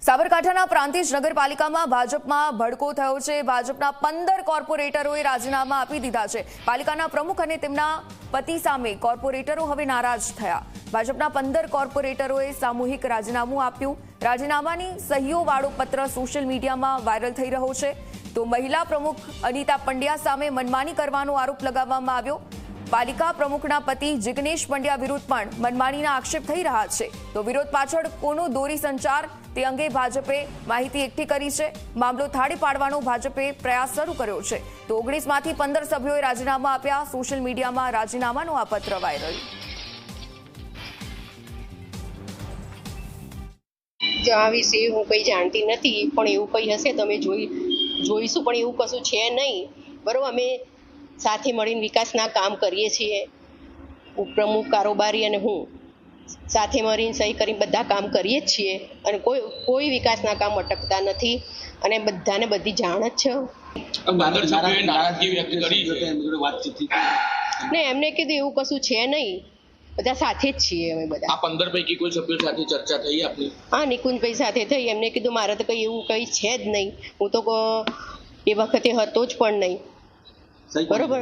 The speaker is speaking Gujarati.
સાબરકાંઠાના પ્રાંતિજ નગરપાલિકામાં ભાજપમાં ભડકો થયો છે। ભાજપના 15 કોર્પોરેટરોએ રાજીનામા આપી દીધા છે। પાલિકાના પ્રમુખ અને તેમના પતિ સામે કોર્પોરેટરો હવે નારાજ થયા। ભાજપના 15 કોર્પોરેટરોએ સામૂહિક રાજીનામું આપ્યું। રાજીનામાની સહીઓવાળો પત્ર સોશિયલ મીડિયામાં વાયરલ થઈ રહ્યો છે। તો મહિલા પ્રમુખ અનિતા પંડ્યા સામે મનમાની કરવાનો આરોપ લગાવવામાં આવ્યો। પાલિકા પ્રમુખના પતિ જિગ્નેશ પંડ્યા વિરુદ્ધ પણ મનમાનીના આક્ષેપ થઈ રહ્યા છે। તો વિરોધ પાછળ કોનો દોરી સંચાર તે અંગે ભાજપે માહિતી એકઠી કરી છે। મામલો થાળી પાડવાનો ભાજપે પ્રયાસ શરૂ કર્યો છે। તો 19માંથી 15 સભ્યોએ રાજીનામા આપ્યા। સોશિયલ મીડિયામાં રાજીનામાનો આ પત્ર વાયરલ। આ વિશે હું કંઈ જાણતી નથી, પણ એવું કંઈ હશે તમે જોઈશું, પણ એવું કશું છે નહીં, બરાબર। અમે સાથે મળીને વિકાસના કામ કરીએ છીએ। ઉપપ્રમુખ, કારોબારી અને હું સાથે મળીને સહી કરીને બધા કામ કરીએ જ છીએ અને કોઈ વિકાસના કામ અટકતા નથી અને બધાને બધી જાણ જ છે। ને એમને કીધું એવું કશું છે નહીં, બધા સાથે જ છીએ અમે બધા। આ 15 પૈકી કોઈ સભ્યો સાથે ચર્ચા થઈ આપની? હા, નિકુંજભાઈ સાથે થઈ। એમને કીધું મારે તો કંઈ એવું કંઈ છે જ નહીં, હું તો એ વખતે હતો જ પણ નહીં, બરોબર।